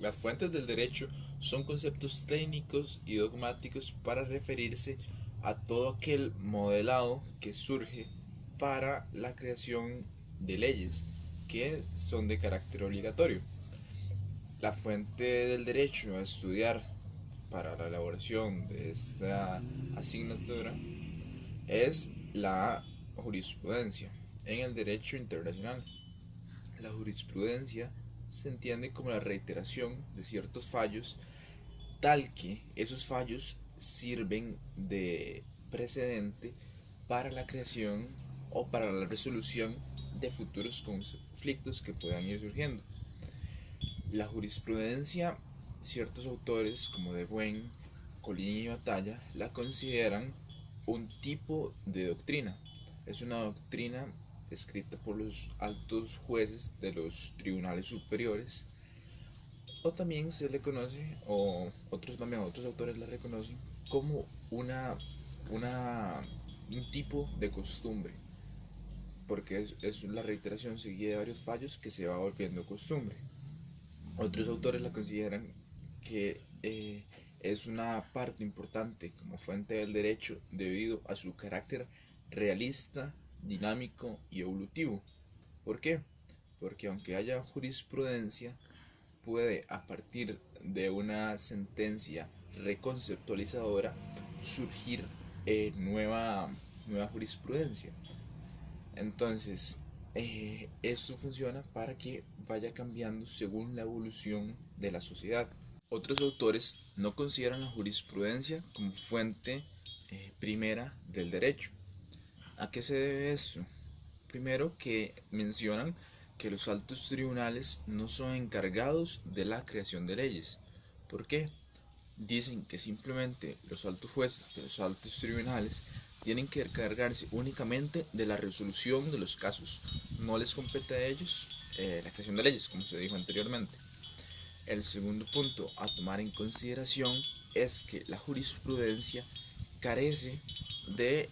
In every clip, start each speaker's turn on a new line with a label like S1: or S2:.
S1: Las fuentes del derecho son conceptos técnicos y dogmáticos para referirse a todo aquel modelado que surge para la creación de leyes que son de carácter obligatorio. La fuente del derecho a estudiar para la elaboración de esta asignatura es la jurisprudencia en el derecho internacional. La jurisprudencia se entiende como la reiteración de ciertos fallos, tal que esos fallos sirven de precedente para la creación o para la resolución de futuros conflictos que puedan ir surgiendo. La jurisprudencia, ciertos autores como De Buen, Colín y Batalla la consideran un tipo de doctrina. Es una doctrina escrita por los altos jueces de los tribunales superiores, o también se le conoce, o otros autores la reconocen como una, un tipo de costumbre, porque es la reiteración seguida de varios fallos que se va volviendo costumbre. Otros autores la consideran que es una parte importante como fuente del derecho debido a su carácter realista, dinámico y evolutivo. ¿Por qué? Porque aunque haya jurisprudencia, puede a partir de una sentencia reconceptualizadora surgir nueva jurisprudencia. Entonces, esto funciona para que vaya cambiando según la evolución de la sociedad. Otros autores no consideran la jurisprudencia como fuente primera del derecho. ¿A qué se debe eso? Primero, que mencionan que los altos tribunales no son encargados de la creación de leyes. ¿Por qué? Dicen que simplemente los altos jueces de los altos tribunales tienen que encargarse únicamente de la resolución de los casos. No les compete a ellos la creación de leyes, como se dijo anteriormente. El segundo punto a tomar en consideración es que la jurisprudencia carece de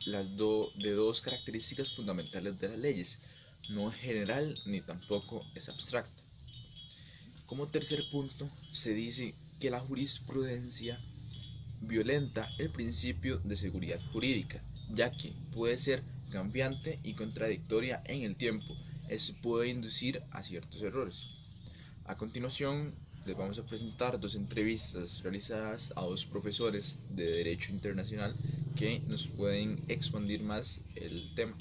S1: dos características fundamentales de las leyes. No es general ni tampoco es abstracta. Como tercer punto, se dice que la jurisprudencia violenta el principio de seguridad jurídica, ya que puede ser cambiante y contradictoria en el tiempo. Eso puede inducir a ciertos errores. A continuación, les vamos a presentar dos entrevistas realizadas a dos profesores de Derecho Internacional que nos pueden expandir más el tema.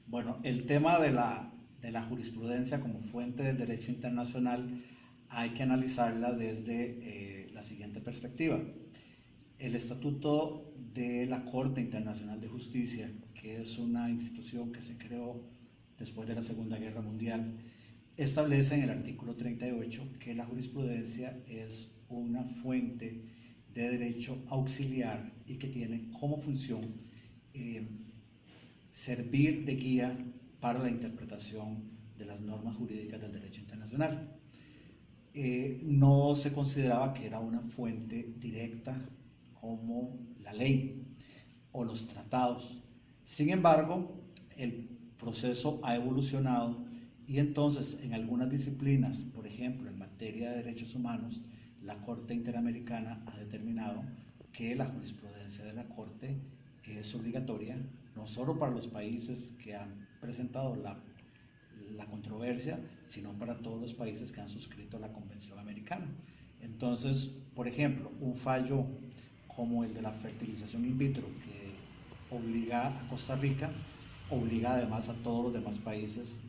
S2: Bueno, el tema de la jurisprudencia como fuente del derecho internacional hay que analizarla desde la siguiente perspectiva. El Estatuto de la Corte Internacional de Justicia, que es una institución que se creó después de la Segunda Guerra Mundial, establece en el artículo 38 que la jurisprudencia es una fuente de derecho auxiliar y que tiene como función eh, servir de guía para la interpretación de las normas jurídicas del derecho internacional. No se consideraba que era una fuente directa como la ley o los tratados. Sin embargo, el proceso ha evolucionado y entonces en algunas disciplinas, por ejemplo en materia de derechos humanos, la Corte Interamericana ha determinado que la jurisprudencia de la Corte es obligatoria no solo para los países que han presentado la controversia, sino para todos los países que han suscrito la Convención Americana. Entonces, por ejemplo, un fallo como el de la fertilización in vitro, que obliga a Costa Rica, obliga además a todos los demás países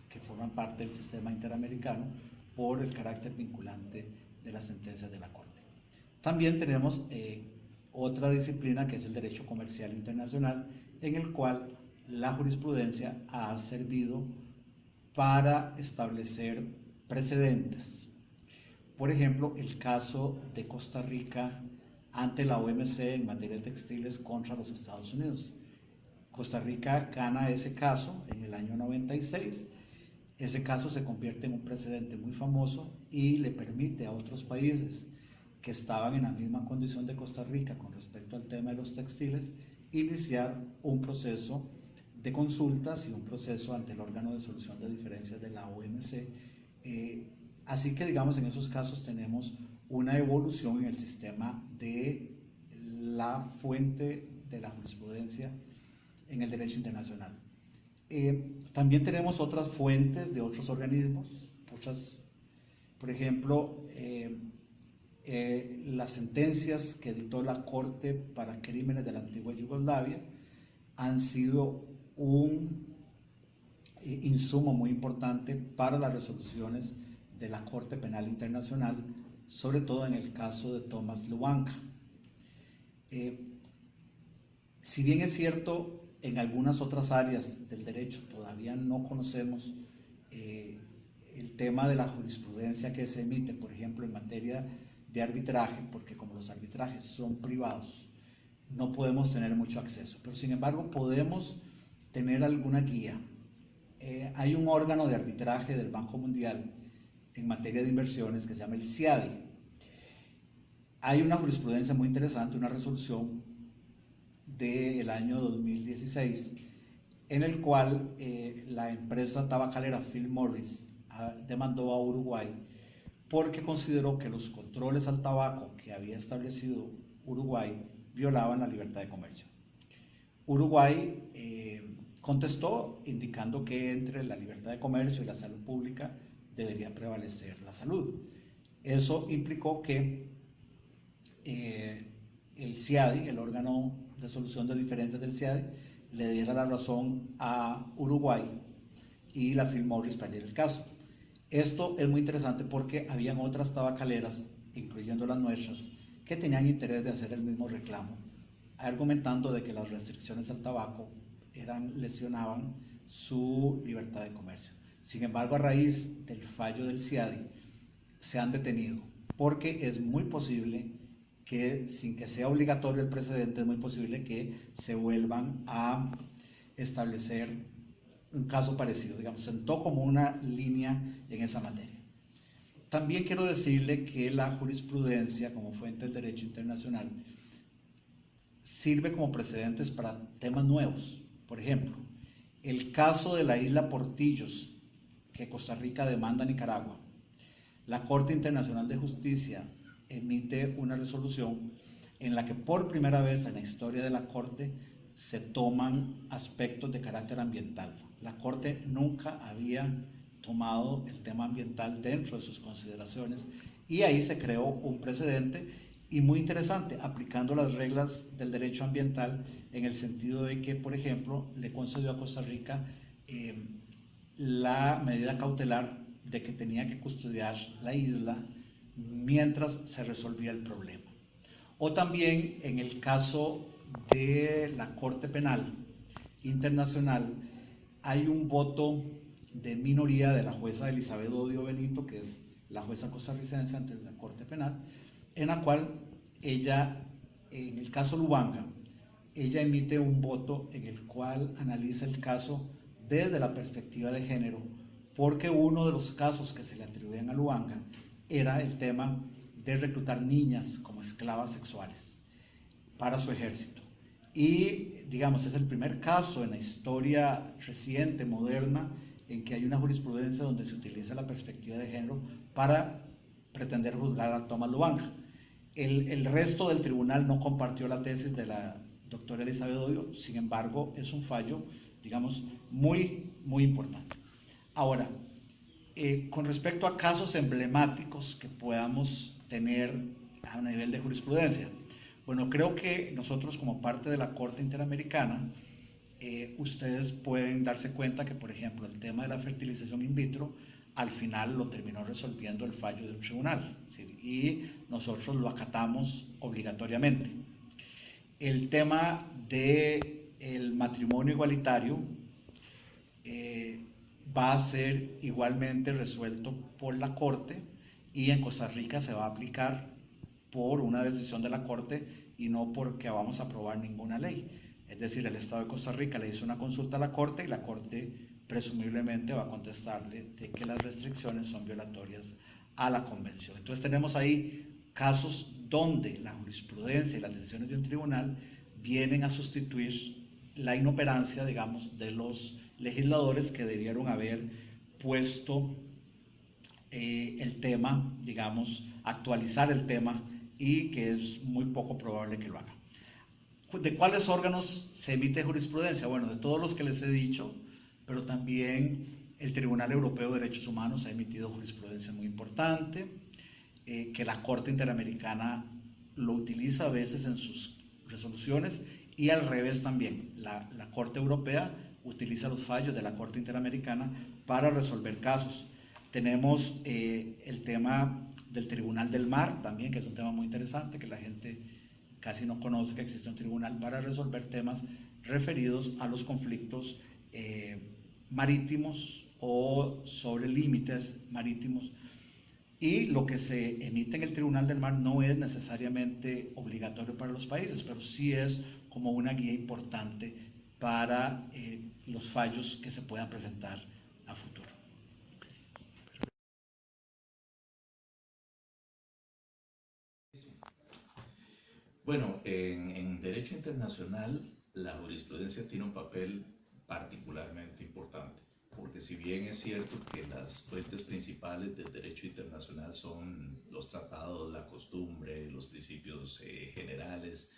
S2: que forman parte del sistema interamericano por el carácter vinculante de las sentencias de la Corte. También tenemos otra disciplina que es el derecho comercial internacional, en el cual la jurisprudencia ha servido para establecer precedentes. Por ejemplo, el caso de Costa Rica ante la OMC en materia de textiles contra los Estados Unidos. Costa Rica gana ese caso en el año 96. Ese caso se convierte en un precedente muy famoso y le permite a otros países que estaban en la misma condición de Costa Rica con respecto al tema de los textiles iniciar un proceso de consultas y un proceso ante el órgano de solución de diferencias de la OMC. Así que, digamos, en esos casos tenemos una evolución en el sistema de la fuente de la jurisprudencia en el derecho internacional. También tenemos otras fuentes de otros organismos, por ejemplo, las sentencias que dictó la Corte para crímenes de la antigua Yugoslavia han sido un insumo muy importante para las resoluciones de la Corte Penal Internacional, sobre todo en el caso de Thomas Lubanga. Si bien es cierto, en algunas otras áreas del derecho todavía no conocemos el tema de la jurisprudencia que se emite, por ejemplo, en materia de arbitraje, porque como los arbitrajes son privados, no podemos tener mucho acceso, pero sin embargo podemos tener alguna guía. Hay un órgano de arbitraje del Banco Mundial en materia de inversiones que se llama el CIADI. Hay una jurisprudencia muy interesante, una resolución del año 2016, en el cual la empresa tabacalera Philip Morris demandó a Uruguay porque consideró que los controles al tabaco que había establecido Uruguay violaban la libertad de comercio. Uruguay contestó indicando que entre la libertad de comercio y la salud pública debería prevalecer la salud. Eso implicó que el CIADI, el órgano de solución de diferencias del CIADI, le diera la razón a Uruguay y la Philip Morris perdiera el caso. Esto es muy interesante porque habían otras tabacaleras, incluyendo las nuestras, que tenían interés de hacer el mismo reclamo, argumentando de que las restricciones al tabaco lesionaban su libertad de comercio. Sin embargo, a raíz del fallo del CIADI, se han detenido, porque es muy posible que, sin que sea obligatorio el precedente, es muy posible que se vuelvan a establecer un caso parecido, digamos, sentó como una línea en esa materia. También quiero decirle que la jurisprudencia como fuente del derecho internacional sirve como precedentes para temas nuevos. Por ejemplo, el caso de la isla Portillos, que Costa Rica demanda a Nicaragua. La Corte Internacional de Justicia emite una resolución en la que por primera vez en la historia de la Corte se toman aspectos de carácter ambiental. La Corte nunca había tomado el tema ambiental dentro de sus consideraciones y ahí se creó un precedente y muy interesante, aplicando las reglas del derecho ambiental en el sentido de que, por ejemplo, le concedió a Costa Rica la medida cautelar de que tenía que custodiar la isla mientras se resolvía el problema. O también en el caso de la Corte Penal Internacional hay un voto de minoría de la jueza Elizabeth Odio Benito, que es la jueza costarricense ante la Corte Penal, en la cual ella, en el caso Lubanga, ella emite un voto en el cual analiza el caso desde la perspectiva de género, porque uno de los casos que se le atribuían a Lubanga era el tema de reclutar niñas como esclavas sexuales para su ejército. Y, digamos, es el primer caso en la historia reciente, moderna, en que hay una jurisprudencia donde se utiliza la perspectiva de género para pretender juzgar a Thomas Lubanga. El resto del tribunal no compartió la tesis de la doctora Elizabeth Odio, sin embargo, es un fallo, digamos, muy importante. Ahora, con respecto a casos emblemáticos que podamos tener a nivel de jurisprudencia, bueno, creo que nosotros como parte de la Corte Interamericana, ustedes pueden darse cuenta que, por ejemplo, el tema de la fertilización in vitro, al final lo terminó resolviendo el fallo de un tribunal, ¿sí? Y nosotros lo acatamos obligatoriamente. El tema del matrimonio igualitario va a ser igualmente resuelto por la Corte y en Costa Rica se va a aplicar por una decisión de la Corte y no porque vamos a aprobar ninguna ley. Es decir, el Estado de Costa Rica le hizo una consulta a la Corte y la Corte presumiblemente va a contestarle de que las restricciones son violatorias a la Convención. Entonces tenemos ahí casos donde la jurisprudencia y las decisiones de un tribunal vienen a sustituir la inoperancia, digamos, de los legisladores que debieron haber puesto el tema, digamos, actualizar el tema, y que es muy poco probable que lo haga. ¿De cuáles órganos se emite jurisprudencia? Bueno, de todos los que les he dicho, pero también el Tribunal Europeo de Derechos Humanos ha emitido jurisprudencia muy importante, que la Corte Interamericana lo utiliza a veces en sus resoluciones, y al revés también. La Corte Europea utiliza los fallos de la Corte Interamericana para resolver casos. Tenemos el tema del Tribunal del Mar también, que es un tema muy interesante, que la gente casi no conoce, que existe un tribunal para resolver temas referidos a los conflictos marítimos o sobre límites marítimos. Y lo que se emite en el Tribunal del Mar no es necesariamente obligatorio para los países, pero sí es como una guía importante para los fallos que se puedan presentar a futuro.
S3: Bueno, en derecho internacional la jurisprudencia tiene un papel particularmente importante, porque si bien es cierto que las fuentes principales del derecho internacional son los tratados, la costumbre, los principios generales,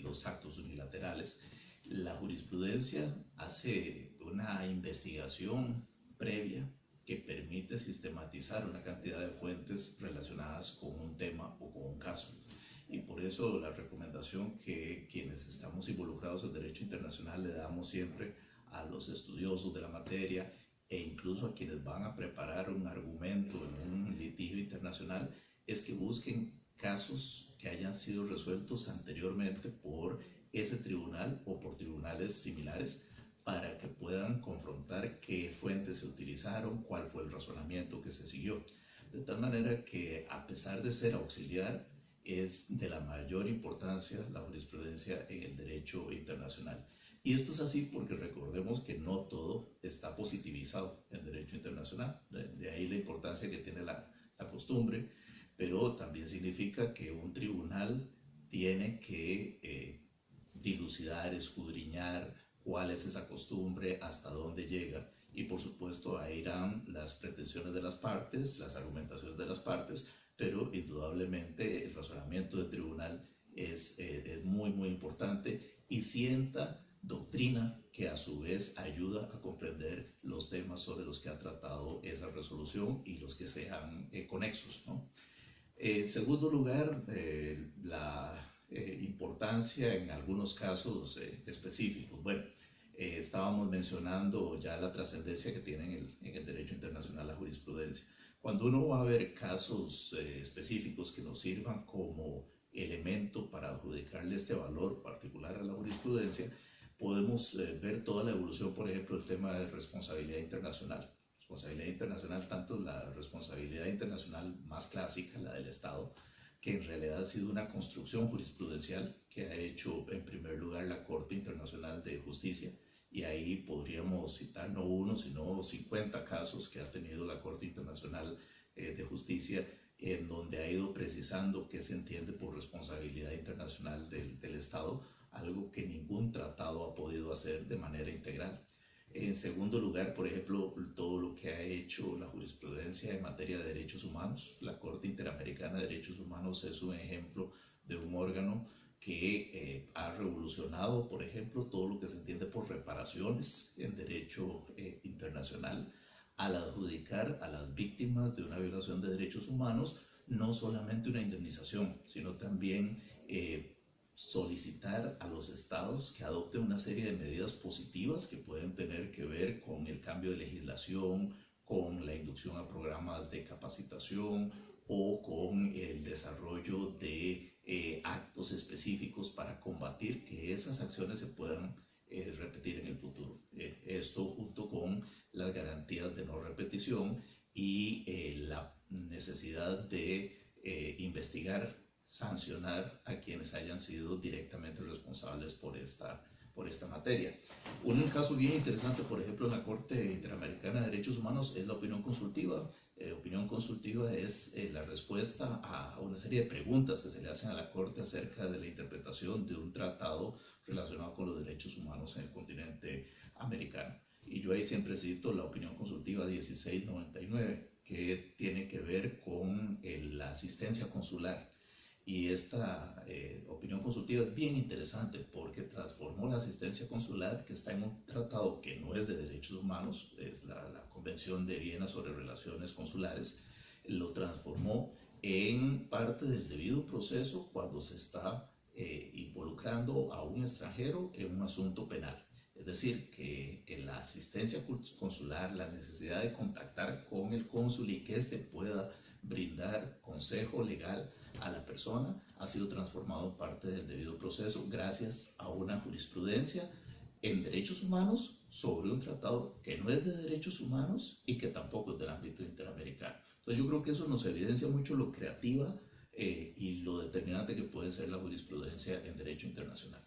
S3: los actos unilaterales, la jurisprudencia hace una investigación previa que permite sistematizar una cantidad de fuentes relacionadas con un tema o con un caso. Y por eso la recomendación que quienes estamos involucrados en derecho internacional le damos siempre a los estudiosos de la materia, e incluso a quienes van a preparar un argumento en un litigio internacional, es que busquen casos que hayan sido resueltos anteriormente por ese tribunal o por tribunales similares, para que puedan confrontar qué fuentes se utilizaron, cuál fue el razonamiento que se siguió. De tal manera que, a pesar de ser auxiliar, es de la mayor importancia la jurisprudencia en el derecho internacional. Y esto es así porque recordemos que no todo está positivizado en derecho internacional. De ahí la importancia que tiene la costumbre, pero también significa que un tribunal tiene que dilucidar, escudriñar cuál es esa costumbre, hasta dónde llega. Y por supuesto ahí irán las pretensiones de las partes, las argumentaciones de las partes, pero indudablemente el razonamiento del tribunal es muy, muy importante, y sienta doctrina que a su vez ayuda a comprender los temas sobre los que ha tratado esa resolución y los que sean conexos, ¿no? En segundo lugar, la importancia en algunos casos específicos. Bueno, estábamos mencionando ya la trascendencia que tiene en el derecho internacional la jurisprudencia. Cuando uno va a ver casos específicos que nos sirvan como elemento para adjudicarle este valor particular a la jurisprudencia, podemos ver toda la evolución, por ejemplo, del tema de responsabilidad internacional. Responsabilidad internacional, tanto la responsabilidad internacional más clásica, la del Estado, que en realidad ha sido una construcción jurisprudencial que ha hecho en primer lugar la Corte Internacional de Justicia, y ahí podríamos citar no uno, sino 50 casos que ha tenido la Corte Internacional de Justicia, en donde ha ido precisando qué se entiende por responsabilidad internacional del Estado, algo que ningún tratado ha podido hacer de manera integral. En segundo lugar, por ejemplo, todo lo que ha hecho la jurisprudencia en materia de derechos humanos. La Corte Interamericana de Derechos Humanos es un ejemplo de un órgano que ha revolucionado, por ejemplo, todo lo que se entiende por reparaciones en derecho internacional, al adjudicar a las víctimas de una violación de derechos humanos no solamente una indemnización, sino también solicitar a los estados que adopten una serie de medidas positivas que pueden tener que ver con el cambio de legislación, con la inducción a programas de capacitación o con el desarrollo de actos específicos para combatir que esas acciones se puedan repetir en el futuro. Esto junto con las garantías de no repetición y la necesidad de investigar, sancionar a quienes hayan sido directamente responsables por esta materia. Un caso bien interesante, por ejemplo, en la Corte Interamericana de Derechos Humanos, es la opinión consultiva. Opinión consultiva es la respuesta a una serie de preguntas que se le hacen a la Corte acerca de la interpretación de un tratado relacionado con los derechos humanos en el continente americano. Y yo ahí siempre cito la opinión consultiva 1699, que tiene que ver con la asistencia consular. Y esta opinión consultiva es bien interesante porque transformó la asistencia consular, que está en un tratado que no es de derechos humanos, es la Convención de Viena sobre Relaciones Consulares, lo transformó en parte del debido proceso cuando se está involucrando a un extranjero en un asunto penal. Es decir, que en la asistencia consular, la necesidad de contactar con el cónsul y que éste pueda brindar consejo legal a la persona ha sido transformado en parte del debido proceso gracias a una jurisprudencia en derechos humanos sobre un tratado que no es de derechos humanos y que tampoco es del ámbito interamericano. Entonces yo creo que eso nos evidencia mucho lo creativa y lo determinante que puede ser la jurisprudencia en derecho internacional.